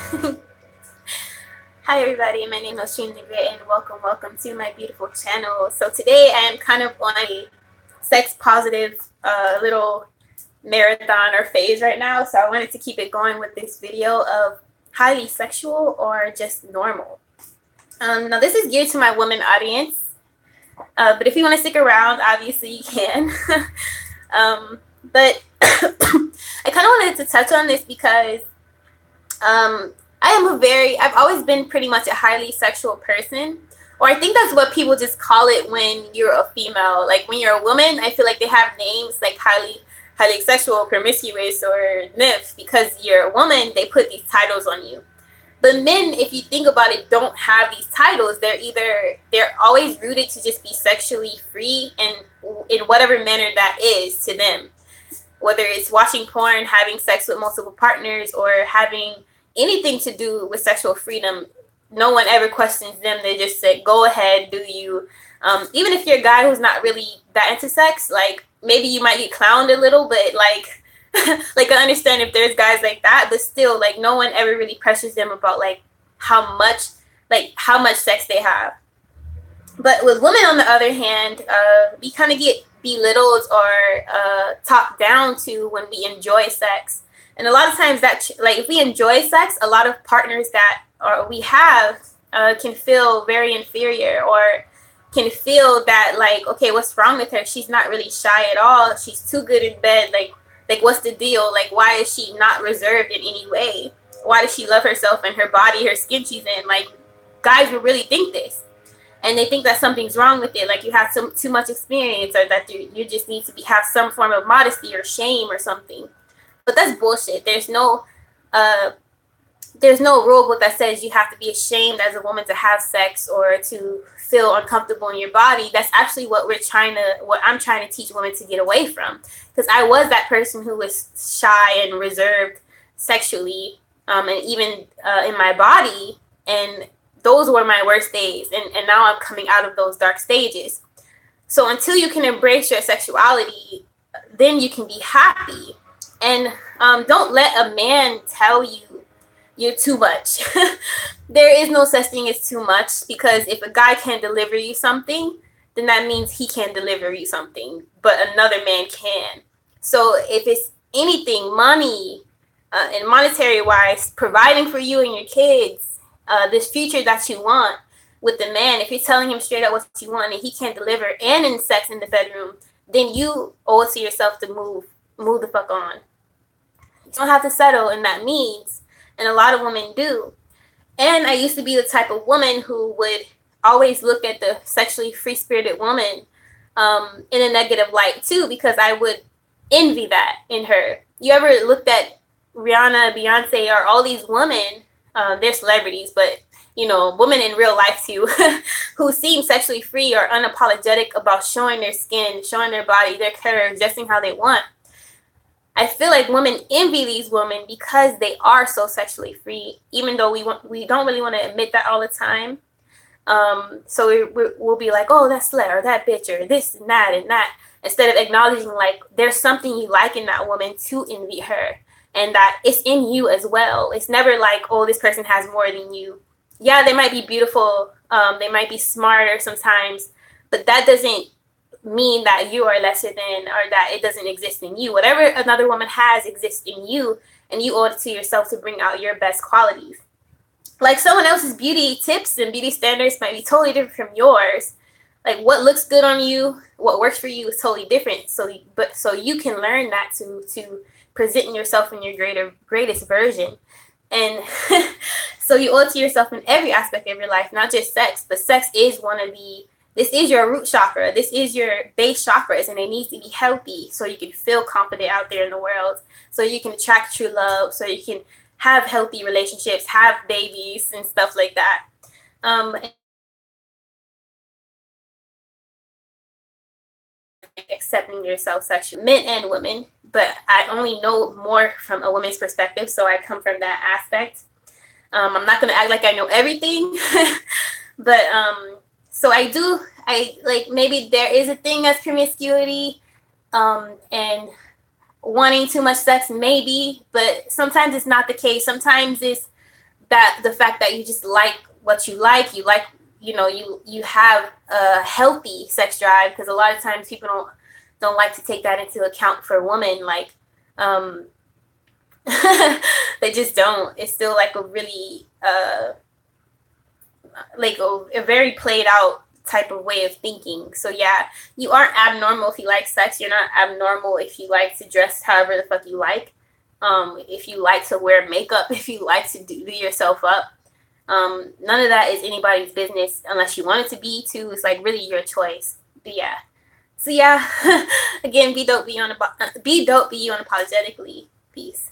Hi everybody, my name is Shane and welcome to my beautiful channel. So today I am kind of on a sex positive little marathon or phase right now. So I wanted to keep it going with this video of highly sexual or just normal. Now this is geared to my woman audience, but if you want to stick around, obviously you can. But I kind of wanted to touch on this because I've always been pretty much a highly sexual person, or I think that's what people just call it when you're a female. Like when you're a woman, I feel like they have names like highly sexual, promiscuous, or nymph. Because you're a woman, they put these titles on you. But men, if you think about it, don't have these titles. They're always rooted to just be sexually free, and in whatever manner that is to them. Whether it's watching porn, having sex with multiple partners, or having anything to do with sexual freedom, no one ever questions them. They just say, go ahead, do you. Even if you're a guy who's not really that into sex, like maybe you might get clowned a little, but like like I understand if there's guys like that, but still, like no one ever really pressures them about how much sex they have. But with women, on the other hand, we kind of get belittled or talked down to when we enjoy sex. And a lot of times if we enjoy sex, a lot of partners that we have can feel very inferior, or can feel that okay, what's wrong with her? She's not really shy at all. She's too good in bed. Like what's the deal? Like, why is she not reserved in any way? Why does she love herself and her body, her skin she's in? Like, guys will really think this. And they think that something's wrong with it. Like you have too much experience, or that you just need to have some form of modesty or shame or something. But that's bullshit. There's no rule book that says you have to be ashamed as a woman to have sex or to feel uncomfortable in your body. That's actually what I'm trying to teach women to get away from. Because I was that person who was shy and reserved sexually, and even in my body. And those were my worst days. And now I'm coming out of those dark stages. So until you can embrace your sexuality, then you can be happy. And don't let a man tell you you're too much. There is no such thing as too much, because if a guy can't deliver you something, then that means he can't deliver you something, but another man can. So if it's anything, money and monetary wise, providing for you and your kids, this future that you want with the man, if you're telling him straight up what you want and he can't deliver, and in sex in the bedroom, then you owe it to yourself to move the fuck on. You don't have to settle, and that means, and a lot of women do. And I used to be the type of woman who would always look at the sexually free-spirited woman in a negative light too, because I would envy that in her. You ever looked at Rihanna, Beyonce, or all these women, they're celebrities, but women in real life too, who seem sexually free or unapologetic about showing their skin, showing their body, their curves, dressing how they want. I feel like women envy these women because they are so sexually free, even though we don't really want to admit that all the time. So we'll be like, oh, that slut, or that bitch, or this and that, instead of acknowledging there's something you like in that woman to envy her, and that it's in you as well. It's never like, oh, this person has more than you. Yeah, they might be beautiful, they might be smarter sometimes, but that doesn't mean that you are lesser than, or that it doesn't exist in you. Whatever another woman has exists in you, and you owe it to yourself to bring out your best qualities. Like someone else's beauty tips and beauty standards might be totally different from yours. Like what looks good on you, what works for you is totally different. So you can learn that to present yourself in your greatest version. And so you owe it to yourself in every aspect of your life, not just sex, but sex is this is your root chakra. This is your base chakras, and it needs to be healthy so you can feel confident out there in the world, so you can attract true love, so you can have healthy relationships, have babies, and stuff like that. Accepting yourself sexually, men and women, but I only know more from a woman's perspective, so I come from that aspect. I'm not going to act like I know everything, but so maybe there is a thing as promiscuity, and wanting too much sex, maybe, but sometimes it's not the case. Sometimes it's that the fact that you just like what you like, you know, you have a healthy sex drive, because a lot of times people don't like to take that into account for women. Like, they just don't. It's still like a really like a very played out type of way of thinking. So yeah, you aren't abnormal if you like sex. You're not abnormal if you like to dress however the fuck you like. If you like to wear makeup, if you like to do yourself up, none of that is anybody's business unless you want it to be too. It's like really your choice. But yeah. So yeah, again, be dope, be unapologetically. Peace.